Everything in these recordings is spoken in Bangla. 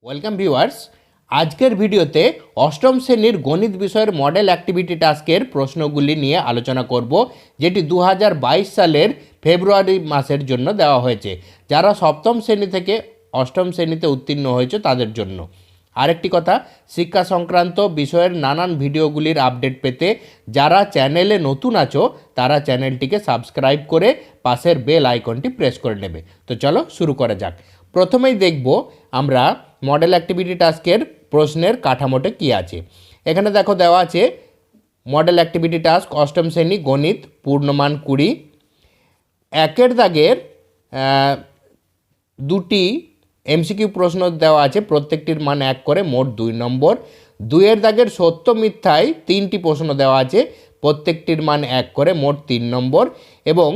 Welcome viewers. আজকের ভিডিওতে অষ্টম শ্রেণীর গণিত বিষয়ের মডেল অ্যাক্টিভিটি টাস্কের প্রশ্নগুলি নিয়ে আলোচনা করব, যেটি 2022 সালের ফেব্রুয়ারি মাসের জন্য দেওয়া হয়েছে। যারা সপ্তম শ্রেণী থেকে অষ্টম শ্রেণীতে উত্তীর্ণ হয়েছে তাদের জন্য। আরেকটি কথা, শিক্ষা সংক্রান্ত বিষয়ের নানান ভিডিওগুলির আপডেট পেতে যারা চ্যানেলে নতুন আছো তারা চ্যানেলটিকে সাবস্ক্রাইব করে পাশের বেল আইকনটি প্রেস করে নেবে। তো চলো শুরু করা যাক। প্রথমেই দেখব আমরা মডেল অ্যাক্টিভিটি টাস্কের প্রশ্নের কাঠামোটা কী আছে। এখানে দেখো দেওয়া আছে মডেল অ্যাক্টিভিটি টাস্ক অষ্টম শ্রেণী গণিত, পূর্ণমান 20। একের দাগের দুটি এমসিকিউ প্রশ্ন দেওয়া আছে, প্রত্যেকটির মান 1 করে, মোট 2 নম্বর। 2-এর দাগের সত্য মিথ্যায় 3টি প্রশ্ন দেওয়া আছে, প্রত্যেকটির মান 1 করে, মোট 3 নম্বর। এবং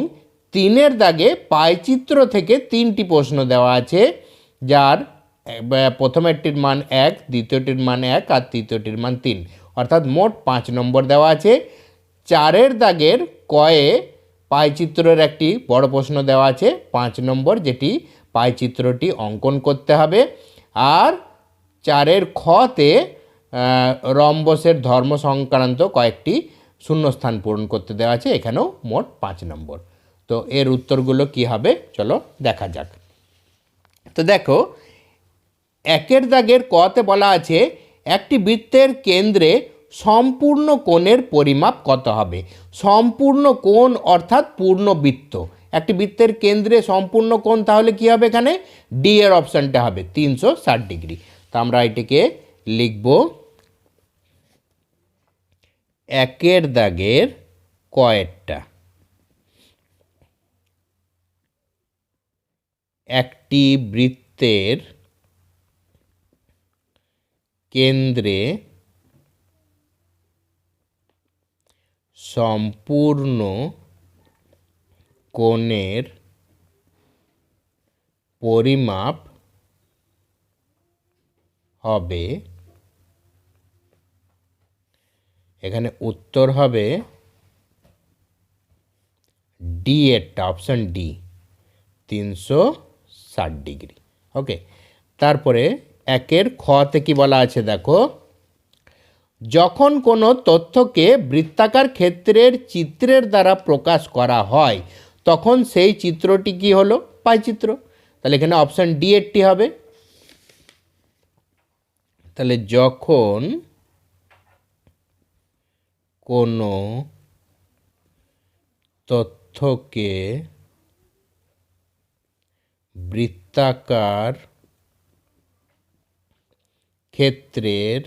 3-এর দাগে পাইচিত্র থেকে 3টি প্রশ্ন দেওয়া আছে, যার প্রথমেরটির মান 1, দ্বিতীয়টির মান 1 আর তৃতীয়টির মান 3, অর্থাৎ মোট 5 নম্বর দেওয়া আছে। 4-এর দাগের কয়ে পাইচিত্রের একটি বড় প্রশ্ন দেওয়া আছে 5 নম্বর, যেটি পাইচিত্রটি অঙ্কন করতে হবে। আর 4-এর খতে রম্বসের ধর্ম সংক্রান্ত কয়েকটি শূন্যস্থান পূরণ করতে দেওয়া আছে, এখানেও মোট 5 নম্বর। তো এর উত্তরগুলো কি হবে চলো দেখা যাক। তো দেখো, একের দাগের কতে বলা আছে একটি বৃত্তের কেন্দ্রে সম্পূর্ণ কোণের পরিমাপ কত হবে। সম্পূর্ণ কোণ অর্থাৎ পূর্ণ বৃত্ত। একটি বৃত্তের কেন্দ্রে সম্পূর্ণ কোণ তাহলে কি হবে, এখানে ডি এর অপশানটা হবে 360 ডিগ্রি। তো আমরা এটিকে লিখব একের দাগের কয়েরটা। একটি বৃত্তের কেন্দ্রে সম্পূর্ণ কোণের পরিমাপ হবে, এখানে উত্তর হবে ডি এরটা, অপশান ডি, 360 ডিগ্রি। ওকে, তারপরে একের খতে কি বলা আছে দেখো, যখন কোনো তথ্যকে বৃত্তাকার ক্ষেত্রের চিত্রের দ্বারা প্রকাশ করা হয় তখন সেই চিত্রটি কি হলো, পাইচিত্র। তাহলে এখানে অপশান ডি এরটি হবে। তাহলে যখন কোনো তথ্যকে বৃত্তাকার ক্ষেত্রের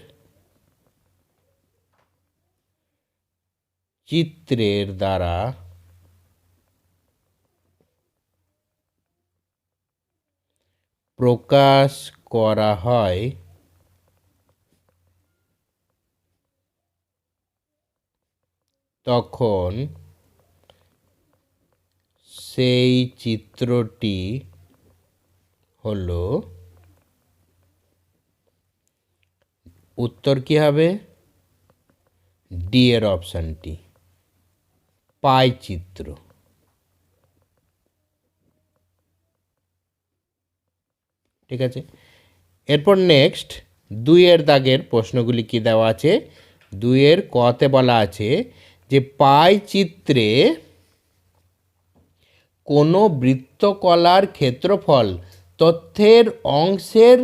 চিত্রের দ্বারা প্রকাশ করা হয় তখন সেই চিত্রটি হলো, উত্তর কি হবে, ডি এর অপশানটি, পাইচিত্র। ঠিক আছে, এরপর নেক্সট 2-এর দাগের প্রশ্নগুলি কি দেওয়া আছে। 2-এর কতে বলা আছে যে পাইচিত্রে কোনো বৃত্তকলার ক্ষেত্রফল তথ্যের অংশের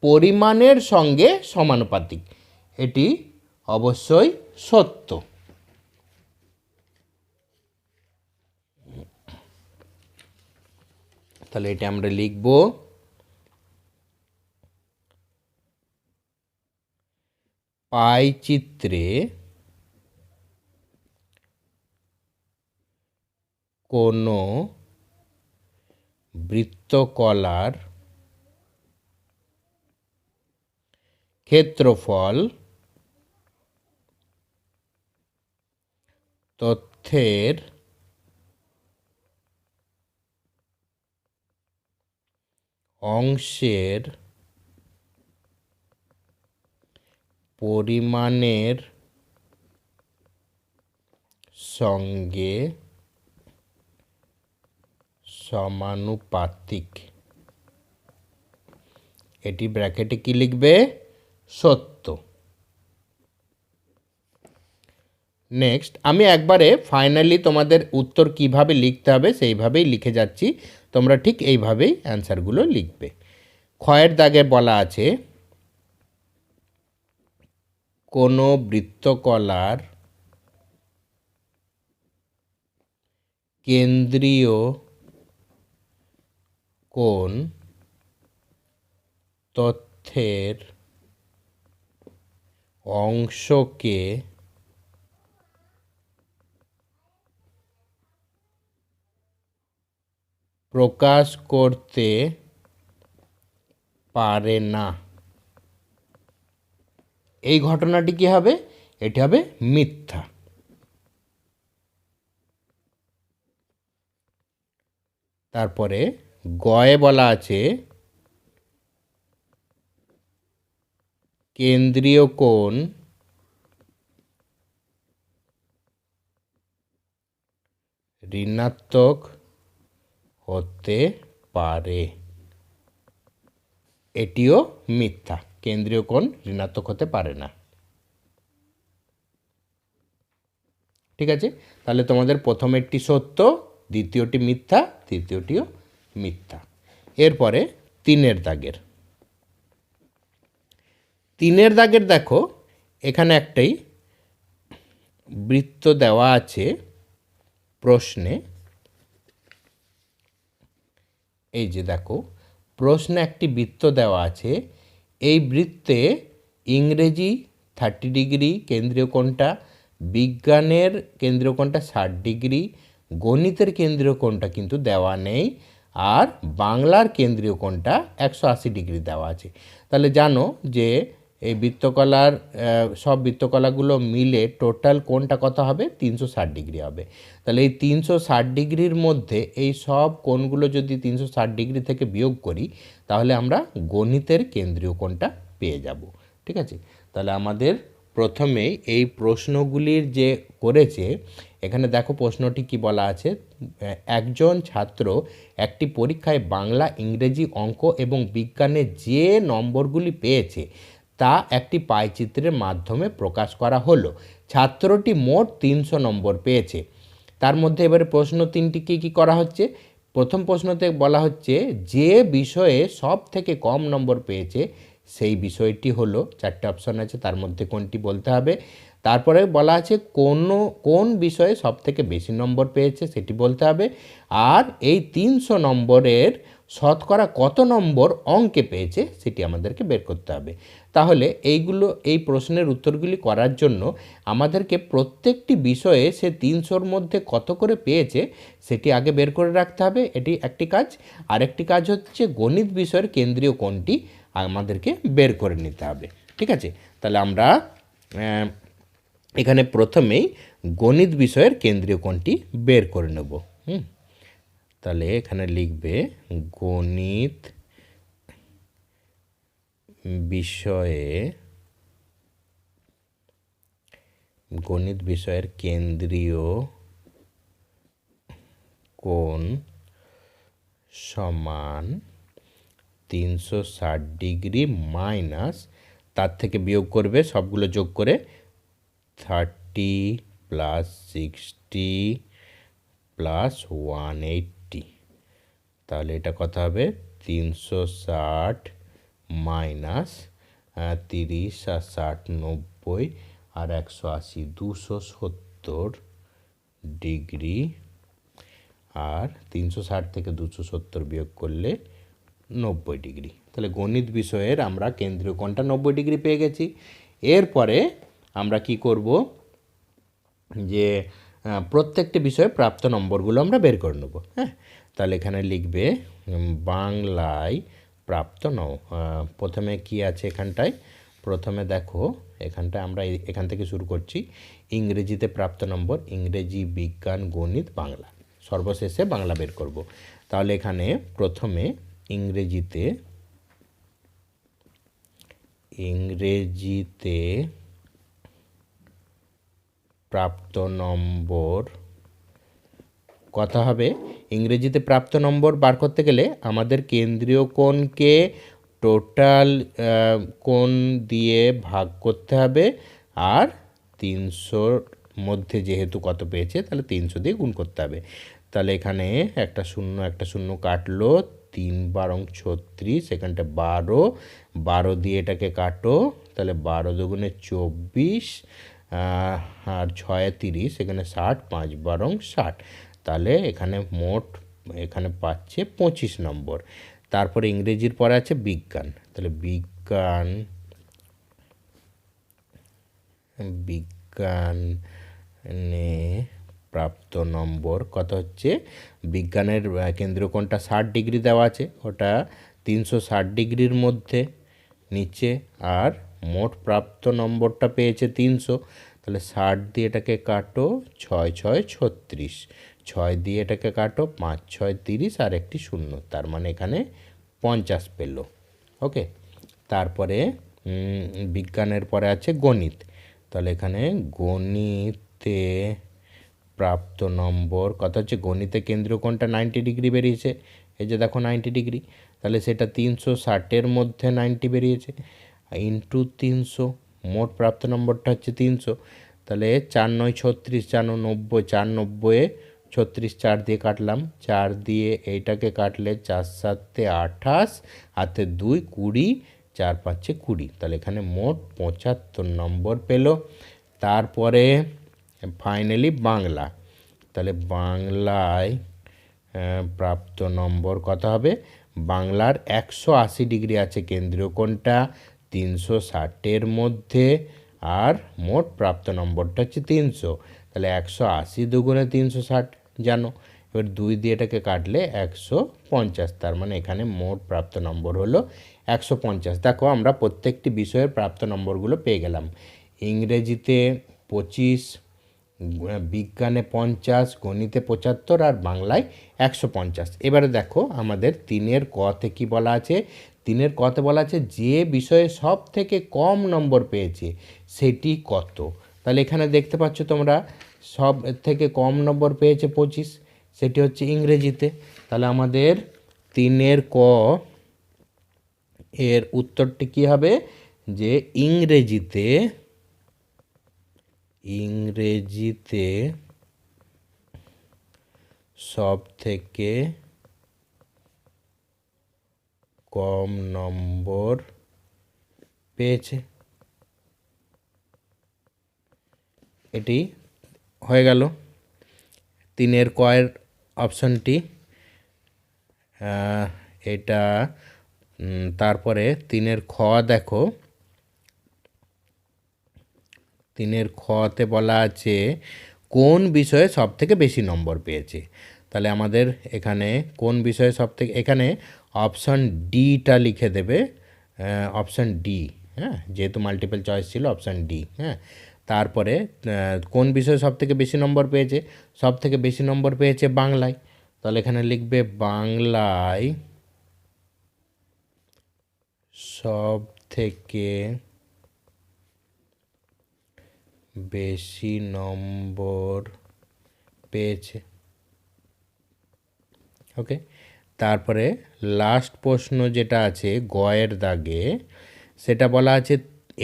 পরিমাণের সঙ্গে সমানুপাতিক। এটি অবশ্যই সত্য। তাহলে এটা আমরা লিখব পাইচিত্রে কোনো বৃত্তকলার ক্ষেত্রফল তথ্যের অংশের পরিমাণের সঙ্গে সমানুপাতিক। এটি ব্র্যাকেটে কি লিখবে? সত্য। নেক্সট আমি একবারে ফাইনালি তোমাদের উত্তর কিভাবে লিখতে হবে সেইভাবেই লিখে যাচ্ছি, তোমরা ঠিক এইভাবেই অ্যান্সারগুলো লিখবে। ক্ষয়ের দাগে বলা আছে কোনো বৃত্তকলার কেন্দ্রীয় কোণ তথ্যের অংশকে প্রকাশ করতে পারে না। এই ঘটনাটি কি হবে? এটি হবে মিথ্যা। তারপরে গয়ে বলা আছে কেন্দ্রীয় কোণ ঋণাত্মক হতে পারে। এটিও মিথ্যা, কেন্দ্রীয় কোণ ঋণাত্মক হতে পারে না। ঠিক আছে, তাহলে তোমাদের প্রথমেরটি সত্য, দ্বিতীয়টি মিথ্যা, তৃতীয়টিও মিথ্যা। এরপরে 3-এর দাগের। 3-এর দাগের দেখো এখানে একটাই বৃত্ত দেওয়া আছে প্রশ্নে। এই যে দেখো প্রশ্নে একটি বৃত্ত দেওয়া আছে, এই বৃত্তে ইংরেজি 30 ডিগ্রি কেন্দ্রীয় কোণটা, বিজ্ঞানের কেন্দ্রীয় কোণটা 60 ডিগ্রি, গণিতের কেন্দ্রীয় কোণটা কিন্তু দেওয়া নেই, আর বাংলার কেন্দ্রীয় কোণটা 180 ডিগ্রি দেওয়া আছে। তাহলে জানো যে এই বৃত্তকলার সব বৃত্তকলাগুলো মিলে টোটাল কোণটা কত হবে? 360 ডিগ্রি হবে। তাহলে এই 360 ডিগ্রির মধ্যে এই সব কোণগুলো যদি 360 ডিগ্রি থেকে বিয়োগ করি তাহলে আমরা গণিতের কেন্দ্রীয় কোণটা পেয়ে যাব। ঠিক আছে, তাহলে আমাদের প্রথমে এই প্রশ্নগুলির যে করেছে এখানে দেখো প্রশ্নটি কি বলা আছে, একজন ছাত্র একটি পরীক্ষায় বাংলা, ইংরেজি, অঙ্ক এবং বিজ্ঞানে যে নম্বরগুলি পেয়েছে তা একটি পাইচিত্রের মাধ্যমে প্রকাশ করা হলো। ছাত্রটি মোট 300 নম্বর পেয়েছে। তার মধ্যে এবারে প্রশ্ন 3টি কী করা হচ্ছে? প্রথম প্রশ্নতে বলা হচ্ছে যে বিষয়ে সব থেকে কম নম্বর পেয়েছে সেই বিষয়টি হলো, 4টে অপশন আছে তার মধ্যে কোনটি বলতে হবে। তারপরে বলা আছে কোন বিষয়ে সব থেকে বেশি নম্বর পেয়েছে সেটি বলতে হবে। আর এই 300 নম্বরের শতকরা কত নম্বর অঙ্কে পেয়েছে সেটি আমাদেরকে বের করতে হবে। তাহলে এই প্রশ্নের উত্তরগুলি করার জন্য আমাদেরকে প্রত্যেকটি বিষয়ে সে 300-র মধ্যে কত করে পেয়েছে সেটি আগে বের করে রাখতে হবে, এটি একটি কাজ। আরেকটি কাজ হচ্ছে গণিত বিষয়ের কেন্দ্রীয় কোণটি আমাদেরকে বের করে নিতে হবে। ঠিক আছে, তাহলে আমরা এখানে প্রথমেই গণিত বিষয়ের কেন্দ্রীয় কোণটি বের করে নেব। তাহলে এখানে লিখবে গণিত বিষয়ের কেন্দ্রীয় কোণ সমান 360 ডিগ্রি মাইনাস, তার থেকে বিয়োগ করবে সবগুলো যোগ করে 30 + 60 + 180। তাহলে এটা কত হবে? 360 মাইনাস 30 আর 60 90 আর 180 270 ডিগ্রি, আর 360 থেকে 270 বিয়োগ করলে 90 ডিগ্রি। তাহলে গণিত বিষয়ের আমরা কেন্দ্রীয় কোণটা 90 ডিগ্রি পেয়ে গেছি। এরপরে আমরা কি করব, যে প্রত্যেকটি বিষয়ে প্রাপ্ত নম্বরগুলো আমরা বের করে নেব। হ্যাঁ, তাহলে এখানে লিখবে বাংলায় প্রাপ্ত প্রথমে কি আছে এখানটায়, প্রথমে দেখো এখানটায় আমরা এখান থেকে শুরু করছি। ইংরেজিতে প্রাপ্ত নম্বর, ইংরেজি, বিজ্ঞান, গণিত, বাংলা, সর্বশেষে বাংলা বের করব। তাহলে এখানে প্রথমে ইংরেজিতে প্রাপ্ত নম্বর কত হবে? ইংরেজিতে প্রাপ্ত নম্বর বার করতে গেলে আমাদের কেন্দ্রীয় কোণকে টোটাল কোণ দিয়ে ভাগ করতে হবে, আর 300-র মধ্যে যেহেতু কত পেয়েছে তাহলে 300 দিয়ে গুণ করতে হবে। তাহলে এখানে একটা শূন্য কাটলো, 3 × 36, এখানটা 12, 12 দিয়ে এটাকে কাটো, তাহলে 12 দুগুণে 24, আর 6 30, এখানে 60, 5 × 12 60, তাহলে এখানে মোট এখানে পাচ্ছে 25 নম্বর। তারপরে ইংরেজির পরে আছে বিজ্ঞান, তাহলে বিজ্ঞানে প্রাপ্ত নম্বর কত হচ্ছে? বিজ্ঞানের কেন্দ্রীয় কোণটা 60 ডিগ্রি দেওয়া আছে, ওটা 360 ডিগ্রির মধ্যে নিচে, আর মোট প্রাপ্ত নম্বরটা পেয়েছে 300, তাহলে 60 দিয়ে এটাকে কাটো, 6 6 36, 6 দিয়ে এটাকে কাটো, 5 6 30, আর একটি শূন্য, তার মানে এখানে 50 পেল। ওকে, তারপরে বিজ্ঞানের পরে আছে গণিত, তাহলে এখানে গণিতে প্রাপ্ত নম্বর কত হচ্ছে? গণিতে কেন্দ্রীয় কোণটা 90 ডিগ্রি বেরিয়েছে, এই যে দেখো 90 ডিগ্রি, তাহলে সেটা 360-এর মধ্যে 90 বেরিয়েছে, ইন্টু 300, মোট প্রাপ্ত নম্বরটা হচ্ছে 300, তাহলে 4 9 36, 4 9 90, 4 90-এ 36, 4 দিয়ে কাটলাম, 4 দিয়ে এইটাকে কাটলে 4 7 28, হাতে 2 20, 4 5 20, তাহলে এখানে মোট 75 নম্বর পেল। তারপরে ফাইনালি বাংলা, তাহলে বাংলায় প্রাপ্ত নম্বর কত হবে? বাংলার 180 ডিগ্রি আছে কেন্দ্রীয় কোণটা, 360-এর মধ্যে, আর মোট প্রাপ্ত নম্বরটা হচ্ছে 300, তাহলে 180 দুগুণে 360 জানো, এবার 2 দিয়ে এটাকে কাটলে 150, তার মানে এখানে মোট প্রাপ্ত নম্বর হলো 150। দেখো আমরা প্রত্যেকটি বিষয়ের প্রাপ্ত নম্বরগুলো পেয়ে গেলাম। ইংরেজিতে 25, বিজ্ঞানে 50, গণিতে 75, আর বাংলায় 150। এবারে দেখো আমাদের 3-এর কতে কী বলা আছে? 3-এর কতে বলা আছে যে বিষয়ে সব থেকে কম নম্বর পেয়েছে সেটি কত। তাহলে এখানে দেখতে পাচ্ছ তোমরা, সব থেকে কম নম্বর পেয়েছে 25, সেটি হচ্ছে ইংরেজিতে। তাহলে আমাদের 3-এর ক এর উত্তরটি কী হবে? যে ইংরেজিতে সব থেকে কম নম্বর পেয়েছে। এটি হয়ে গেল 3-এর কয়ের অপশনটি, এটা। তারপরে 3-এর খ দেখো, 3-এর খতে বলা আছে কোন বিষয়ে সব থেকে বেশি নম্বর পেয়েছে। তাহলে আমাদের এখানে কোন বিষয়ে সব থেকে, এখানে অপশান ডিটা লিখে দেবে, অপশান ডি, হ্যাঁ, যেহেতু মাল্টিপল চয়েস ছিল, অপশান ডি, হ্যাঁ। তারপরে কোন বিষয়ে সব থেকে বেশি নম্বর পেয়েছে? সব থেকে বেশি নম্বর পেয়েছে বাংলায়, তাহলে এখানে লিখবে বাংলায় সব থেকে বেশি নম্বর পেয়েছে। ওকে, তারপরে লাস্ট প্রশ্ন যেটা আছে গয়ের দাগে, সেটা বলা আছে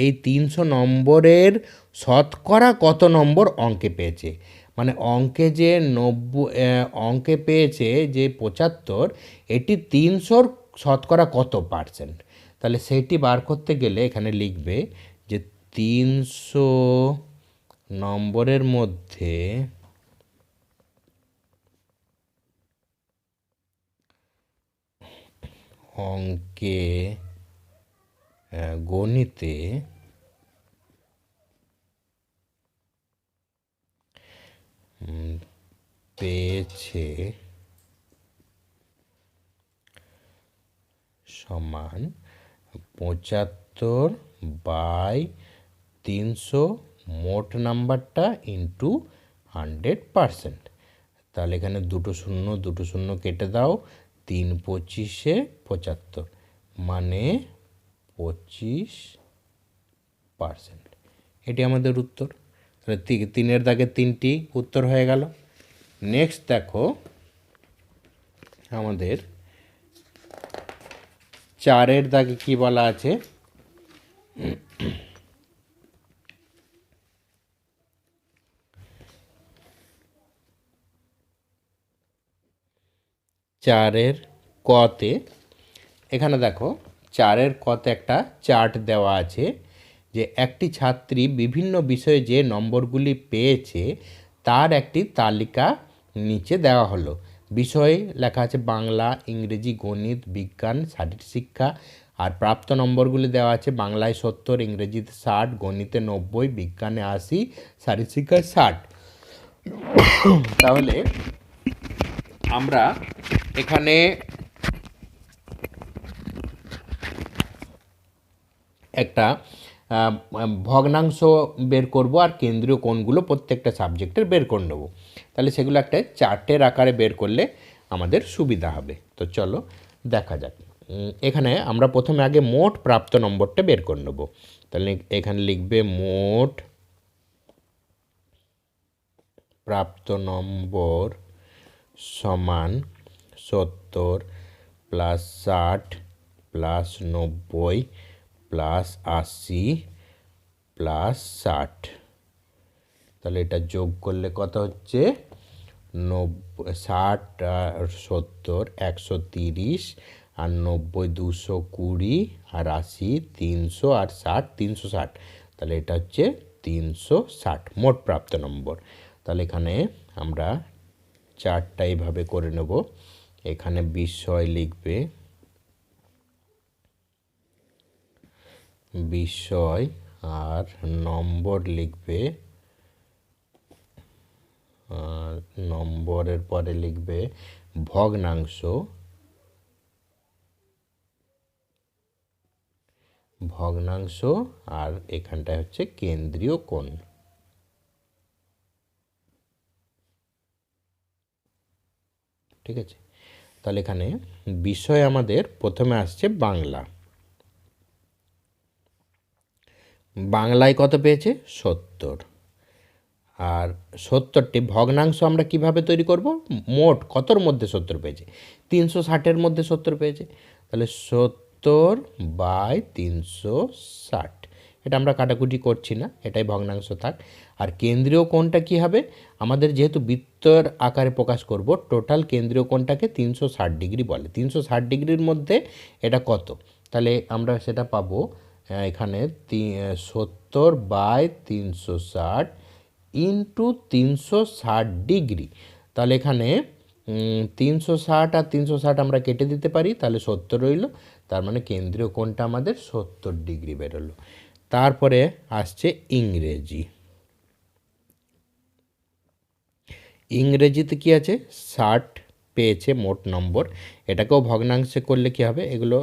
এই 300 নম্বরের শতকরা কত নম্বর অঙ্কে পেয়েছে। মানে অঙ্কে যে 90 অঙ্কে পেয়েছে যে 75, এটি 300-র শতকরা কত পার্সেন্ট। তাহলে সেটি বার করতে গেলে এখানে লিখবে যে 300 নম্বরের মধ্যে অঙ্কে গণিতে পেয়েছে সমান 75/300, মোট নাম্বারটা ইন্টু 100%। তাহলে এখানে দুটো শূন্য কেটে দাও, 3 25-এ 75, মানে 25%। এটি আমাদের উত্তর। তাহলে 3-এর দাগে 3টি উত্তর হয়ে গেল। নেক্সট দেখো আমাদের চারের দাগে কি বলা আছে, চারের কতে এখানে দেখো চারের কতে একটা চার্ট দেওয়া আছে যে একটি ছাত্রী বিভিন্ন বিষয়ে যে নম্বরগুলি পেয়েছে তার একটি তালিকা নিচে দেওয়া হলো। বিষয় লেখা আছে বাংলা, ইংরেজি, গণিত, বিজ্ঞান, শারীরিক শিক্ষা। আর প্রাপ্ত নম্বরগুলি দেওয়া আছে বাংলায় 70, ইংরেজিতে 60, গণিতে 90, বিজ্ঞানে 80, শারীরিক শিক্ষায় 60। তাহলে আমরা এখানে একটা ভগ্নাংশ বের করব আর কেন্দ্রীয় কোণগুলো প্রত্যেকটা সাবজেক্টের বের করে নেব। তাহলে সেগুলো একটা চার্টের আকারে বের করলে আমাদের সুবিধা হবে। তো চলো দেখা যাক। এখানে আমরা প্রথমে আগে মোট প্রাপ্ত নম্বরটা বের করে নেব। তাহলে এখানে লিখবে মোট প্রাপ্ত নম্বর সমান 70 প্লাস 60 প্লাস 90 প্লাস 80 প্লাস 60। তাহলে এটা যোগ করলে কত হচ্ছে 60 আর 70 130 আর 90 220 আর 80 300 আর 60 360। তাহলে এটা হচ্ছে 360 মোট প্রাপ্ত নম্বর। তাহলে এখানে আমরা চারটা এইভাবে করে নেব। এখানে বিষয় লিখবে বিষয় আর নম্বর লিখবে, আর নম্বরের পরে লিখবে ভগ্নাংশ, ভগ্নাংশ আর এখানটায় হচ্ছে কেন্দ্রীয় কোণ। ঠিক আছে, তাহলে এখানে বিষয় আমাদের প্রথমে আসছে বাংলা। বাংলায় কত পেয়েছে 70। আর 70টি ভগ্নাংশ আমরা কিভাবে তৈরি করব, মোট কতর মধ্যে 70 পেয়েছে 360-এর মধ্যে 70 পেয়েছে। তাহলে 70 বাই 360, এটা আমরা কাটাকুটি করছি না, এটাই ভগ্নাংশ থাক। আর কেন্দ্রীয় কোণটা কি হবে, আমাদের যেহেতু বৃত্তর আকারে প্রকাশ করব, টোটাল কেন্দ্রীয় কোণটাকে 360 ডিগ্রি বলে। 360 ডিগ্রির মধ্যে এটা কত, তাহলে আমরা সেটা পাবো এখানে 70 বাই 360 ইন্টু 360 ডিগ্রি। তাহলে এখানে 360 আর 360 আমরা কেটে দিতে পারি, তাহলে 70 রইল। তার মানে কেন্দ্রীয় কোণটা আমাদের 70 ডিগ্রি বেরোলো। তারপরে আসছে ইংরেজি। ইংরেজিতে কি আছে 60 পেয়েছে মোট নম্বর। এটাকেও ভগ্নাংশে করলে কি হবে, এগুলো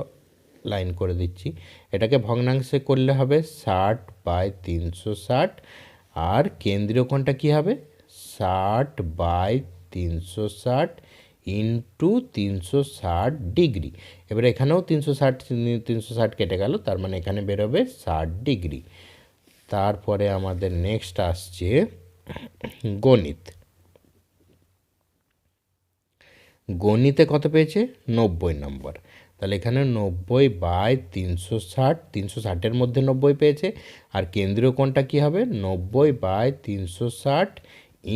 লাইন করে দিচ্ছি, এটাকে ভগ্নাংশে করলে হবে 60 বাই 360। আর কেন্দ্রীয় কোণটা কী হবে 60 বাই 360 ইন্টু 360 ডিগ্রি। এবার এখানেও 360 কেটে গেল, তার মানে এখানে বেরোবে 60 ডিগ্রি। তারপরে আমাদের নেক্সট আসছে গণিত। গণিতে কত পেয়েছে 90 নম্বর। তাহলে এখানে 90 বাই 360, 360-এর মধ্যে 90 পেয়েছে। আর কেন্দ্রীয় কোণটা কী হবে 90 বাই 360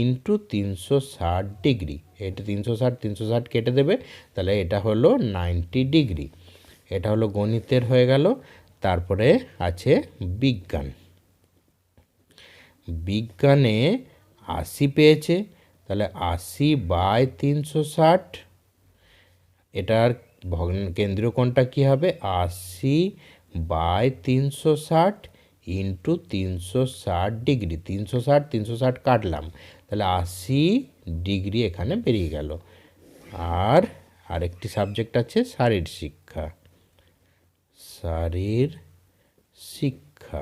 ইন্টু 360 ডিগ্রি। এটা 360 360 কেটে দেবে, তাহলে এটা হলো 90 ডিগ্রি। এটা হলো গণিতের হয়ে গেল। তারপরে আছে বিজ্ঞান। বিজ্ঞানে 80 পেয়েছে, তাহলে 80 বাই 360, এটার কেন্দ্রীয় কোণটা কী হবে 80 বাই 360 ইন্টু 360 ডিগ্রি। 360 360 কাটলাম, তাহলে 80 ডিগ্রি এখানে বেরিয়ে গেল। আর আরেকটি সাবজেক্ট আছে শারীর শিক্ষা। শারীর শিক্ষা,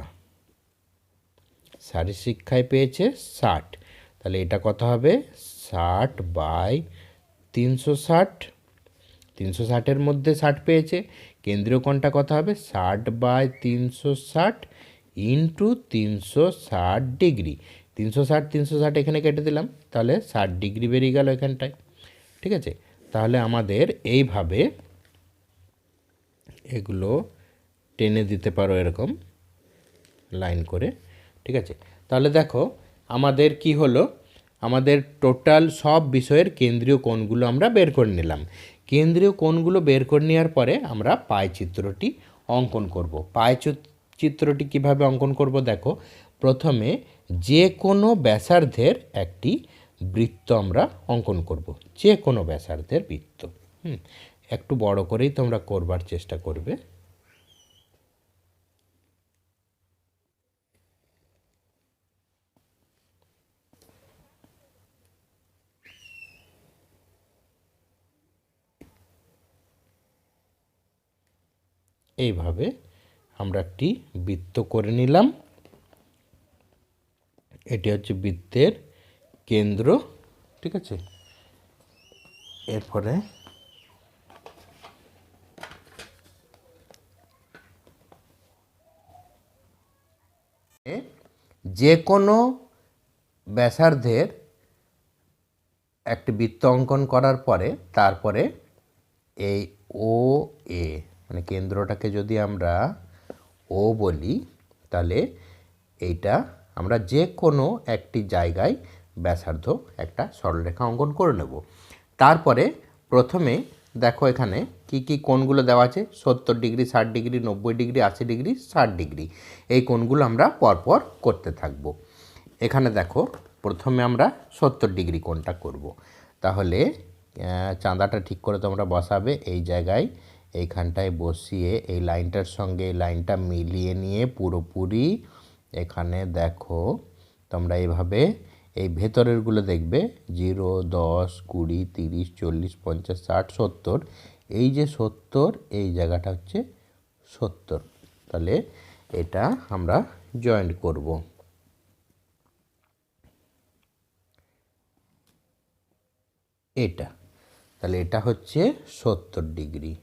শারীর শিক্ষায় পেয়েছে 60, তাহলে এটা কত হবে 60 বাই 360। 360-এর মধ্যে 60 পেয়েছে, কেন্দ্রীয় কোণটা কত হবে 60 বাই 360 ইন্টু 360 ডিগ্রি। 360 360 এখানে কেটে দিলাম, তাহলে 60 ডিগ্রি বেরিয়ে গেল এখানটায়। ঠিক আছে, তাহলে আমাদের এইভাবে এগুলো টেনে দিতে পারো এরকম লাইন করে, ঠিক আছে। তাহলে দেখো আমাদের কি হলো, আমাদের টোটাল সব বিষয়ের কেন্দ্রীয় কোণগুলো আমরা বের করে নিলাম। কেন্দ্রীয় কোণগুলো বের করে নেওয়ার পরে আমরা পাই চিত্রটি অঙ্কন করব। পাই চিত্রটি কিভাবে অঙ্কন করব দেখো, প্রথমে যে কোনো ব্যাসার্ধের একটি বৃত্ত আমরা অঙ্কন করব, যে কোনো ব্যাসার্ধের বৃত্ত। একটু বড় করেই তোমরা করবার চেষ্টা করবে। এইভাবে আমরা একটি বৃত্ত করে নিলাম। এটি হচ্ছে বৃত্তের কেন্দ্র, ঠিক আছে। এরপরে যে কোনো ব্যাসার্ধের একটি বৃত্ত অঙ্কন করার পরে তারপরে এই ও এ মানে কেন্দ্রটাকে যদি আমরা ও বলি, তাহলে এইটা আমরা যে কোনো একটি জায়গায় ব্যাসার্ধ একটা সরলরেখা অঙ্কন করে নেব। তারপরে প্রথমে দেখো এখানে কি কি কোণগুলো দেওয়া আছে, 70 degree, 60 degree, 90 degree, 80 degree, 60 degree. এই কোণগুলো আমরা পরপর করতে থাকব। এখানে দেখো প্রথমে আমরা 70 ডিগ্রি কোণটা করব। তাহলে চাঁদাটা ঠিক করে তোমরা বসাবে এই জায়গায়, এইখানটায় বসিয়ে এই লাইনটার সঙ্গে এই লাইনটা মিলিয়ে নিয়ে পুরোপুরি এখানে দেখো তোমরা এইভাবে এই ভেতরেরগুলো দেখবে 0, 10, 20, 30, 40, 50, 60, 70। এই যে 70, এই জায়গাটা হচ্ছে 70। তাহলে এটা আমরা জয়েন্ট করব। এটা তাহলে এটা হচ্ছে 70 ডিগ্রি,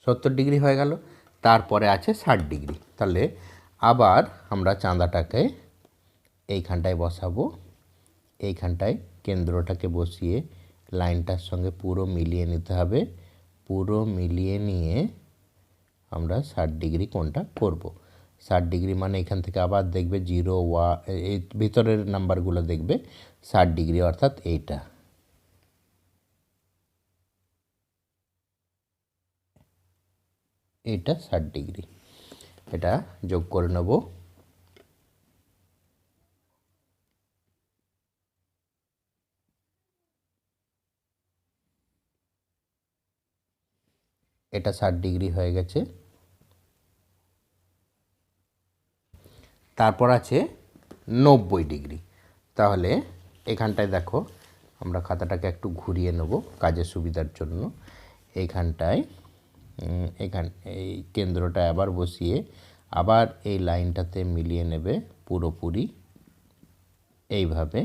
70 ডিগ্রি হয়ে গেল। তারপরে আছে 60 ডিগ্রি। তাহলে আবার আমরা চাঁদাটাকে এইখানটায় বসাবো, এইখানটায় কেন্দ্রটাকে বসিয়ে লাইনটার সঙ্গে পুরো মিলিয়ে নিতে হবে। পুরো মিলিয়ে নিয়ে আমরা 60 ডিগ্রি কোণটা করব। 60 ডিগ্রি মানে এখান থেকে আবার দেখবে 0, 1, এই ভিতরের নাম্বারগুলো দেখবে 60 ডিগ্রি, অর্থাৎ এইটা। এটা 60 ডিগ্রি, এটা যোগ করে নেব। এটা 60 ডিগ্রি হয়ে গেছে। তারপর আছে 90 ডিগ্রি। তাহলে এখানটায় দেখো আমরা খাতাটাকে একটু ঘুরিয়ে নেব কাজের সুবিধার জন্য। এইখানটায় এই কেন্দ্রটা আবার বসিয়ে আবার এই লাইনটাতে মিলিয়ে নেবে পুরোপুরি এইভাবে,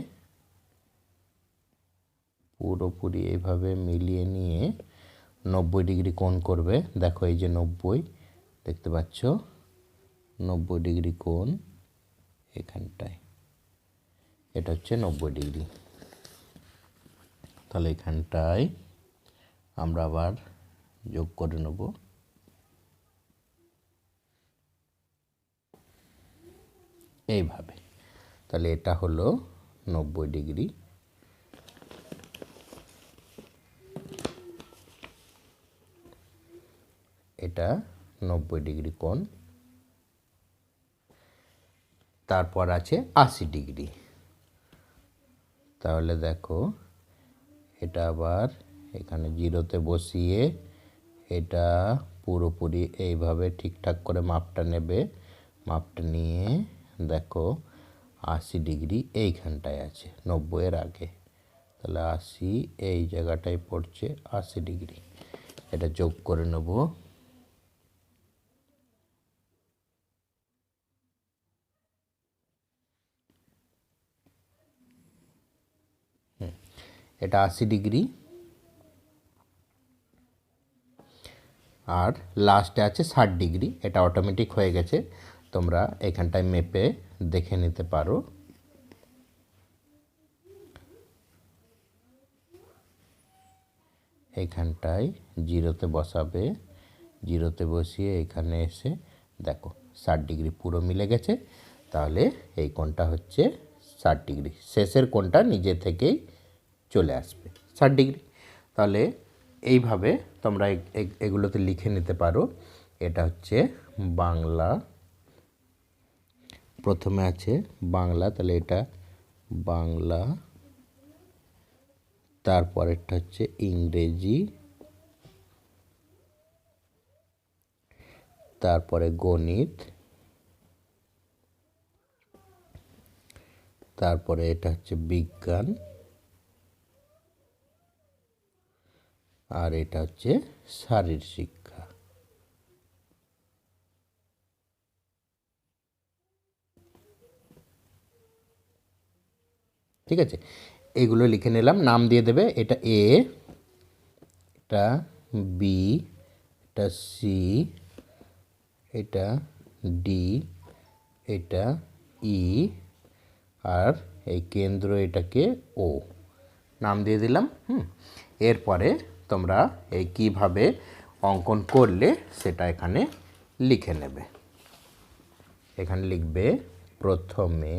পুরোপুরি এইভাবে মিলিয়ে নিয়ে 90 ডিগ্রি কোণ করবে। দেখো এই যে 90 দেখতে পাচ্ছ, 90 ডিগ্রি কোণ এখানটায়, এটা হচ্ছে 90 ডিগ্রি। তাহলে এখানটায় আমরা আবার যোগ করে নেব। এইভাবে তাহলে এটা হলো 90 ডিগ্রি। এটা 90 ডিগ্রি কোণ। তারপর আছে 80 ডিগ্রি। তাহলে দেখো এটা আবার এখানে 0তে বসিয়ে এটা পুরোপুরি এইভাবে ঠিকঠাক করে মাপটা নেবে। মাপটা নিয়ে দেখো 80 ডিগ্রি এইখানটায় আছে 90 এর আগে, তাহলে 80 এই জায়গাটায় পড়ছে 80 ডিগ্রি। এটা যোগ করে নেব। এটা 80 ডিগ্রি। আর লাস্টে আছে 60 ডিগ্রি, এটা অটোমেটিক হয়ে গেছে, তোমরা এখানটায় মেপে দেখে নিতে পারো। এখানটায় জিরোতে বসাবে, জিরোতে বসিয়ে এখানে এসে দেখো 60 ডিগ্রি পুরো মিলে গেছে। তাহলে এই কোণটা হচ্ছে 60 ডিগ্রি, শেষের কোণটা নিজে থেকেই চলে আসবে 60 ডিগ্রি। তাহলে এইভাবে তোমরা এগুলোতে লিখে নিতে পারো। এটা হচ্ছে বাংলা, প্রথমে আছে বাংলা, তাহলে এটা বাংলা, তারপরেরটা হচ্ছে ইংরেজি, তারপরে গণিত, তারপরে এটা হচ্ছে বিজ্ঞান, আর এটা হচ্ছে শারীর শিক্ষা। ঠিক আছে, এগুলো লিখে নিলাম, নাম দিয়ে দেবে। এটা এ, এটা বি, এটা সি, এটা ডি, এটা ই, আর এই কেন্দ্র এটাকে ও, নাম দিয়ে দিলাম। এরপরে তোমরা এই কিভাবে অঙ্কন করলে সেটা এখানে লিখে নেবে। এখানে লিখবে প্রথমে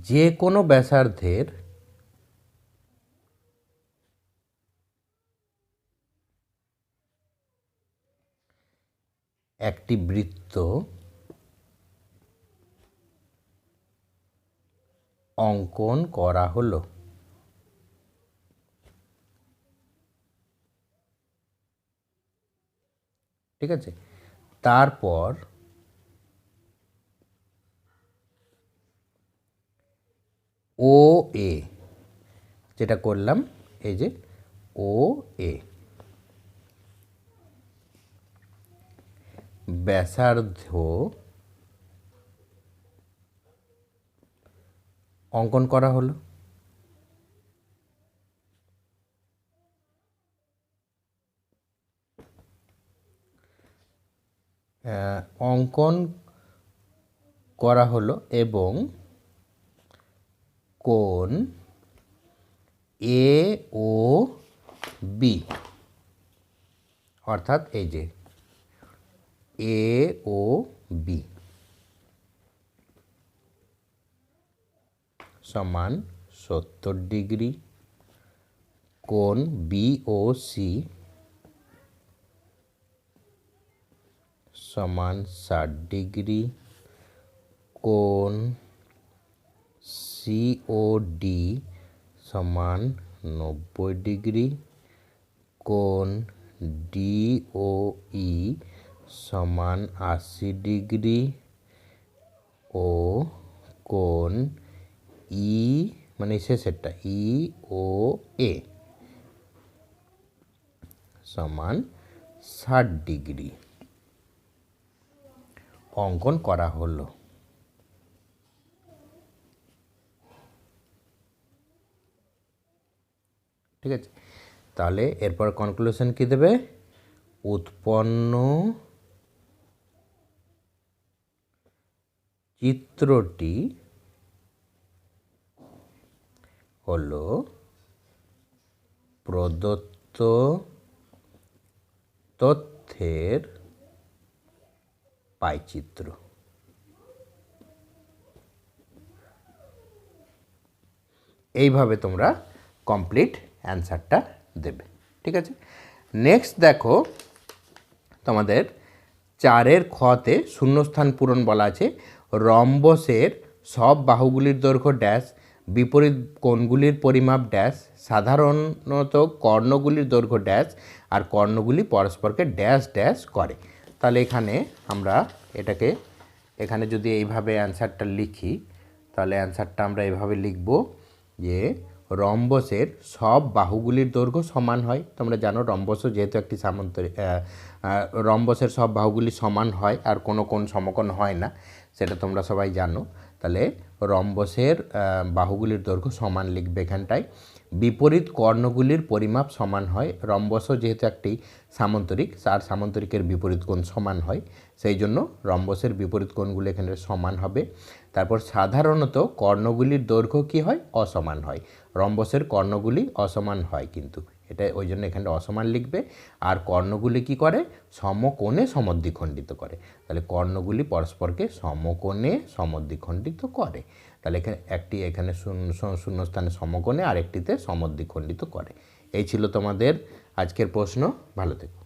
যে কোনো ব্যাসার্ধের একটি বৃত্ত অঙ্কন করা হলো। ঠিক আছে, তারপর ও এ, যেটা করলাম এই যে ও এ, ব্যাসার্ধ অঙ্কন করা হলো। অঙ্কন করা হলো এবং কোণ এ ও বি, অর্থাৎ এই যে এ ও বি সমান 70 ডিগ্রি, কোণ বি ও সি সমান 60 ডিগ্রি, কোণ সি ও ডি সমান 90 ডিগ্রি, কোণ ডি ও ই সমান 80 ডিগ্রি ও কোণ ই মানে শেষেরটা ই ও এ সমান 60 ডিগ্রি অঙ্কন করা হলো। ঠিক আছে, তাহলে এরপর কনক্লুশন কি দেবে? উৎপন্ন চিত্রটি হলো প্রদত্ত তথ্যের পাইচিত্র। এইভাবে তোমরা কমপ্লিট অ্যান্সারটা দেবে। ঠিক আছে, নেক্সট দেখো তোমাদের 4-এর খতে শূন্যস্থান পূরণ বলা আছে। রম্বসের সব বাহুগুলির দৈর্ঘ্য ড্যাশ, বিপরীত কোণগুলির পরিমাপ ড্যাশ, সাধারণত কর্ণগুলির দৈর্ঘ্য ড্যাশ, আর কর্ণগুলি পরস্পরকে ড্যাশ ড্যাশ করে। তাহলে এখানে আমরা এটাকে এখানে যদি এইভাবে অ্যান্সারটা লিখি, তাহলে অ্যান্সারটা আমরা এভাবে লিখব যে রম্বসের সব বাহুগুলির দৈর্ঘ্য সমান হয়। তোমরা জানো রম্বস যেহেতু একটি সামান্তরিক, রম্বসের সব বাহুগুলি সমান হয় আর কোনো কোণ সমকোণ হয় না, সেটা তোমরা সবাই জানো। তাহলে রম্বসের বাহুগুলির দৈর্ঘ্য সমান লিখবে এখানটায়। বিপরীত কর্ণগুলির পরিমাপ সমান হয়। রম্বসও যেহেতু একটি সামান্তরিক, আর সামান্তরিকের বিপরীত কোণ সমান হয়, সেই জন্য রম্বসের বিপরীত কোণগুলো এখানে সমান হবে। তারপর সাধারণত কর্ণগুলির দৈর্ঘ্য কী হয়, অসমান হয়। রম্বসের কর্ণগুলি অসমান হয়, কিন্তু এটা ওই জন্য এখানে অসমান লিখবে। আর কর্ণগুলি কি করে, সমকোণে সমদ্বিখণ্ডিত করে। তাহলে কর্ণগুলি পরস্পরকে সমকোণে সমদ্বিখণ্ডিত করে। তাহলে এখানে একটি এখানে শূন্যস্থানে সমকোণে আর একটিতে সমদ্বিখণ্ডিত করে। এই ছিল তোমাদের আজকের প্রশ্ন। ভালো থেকো।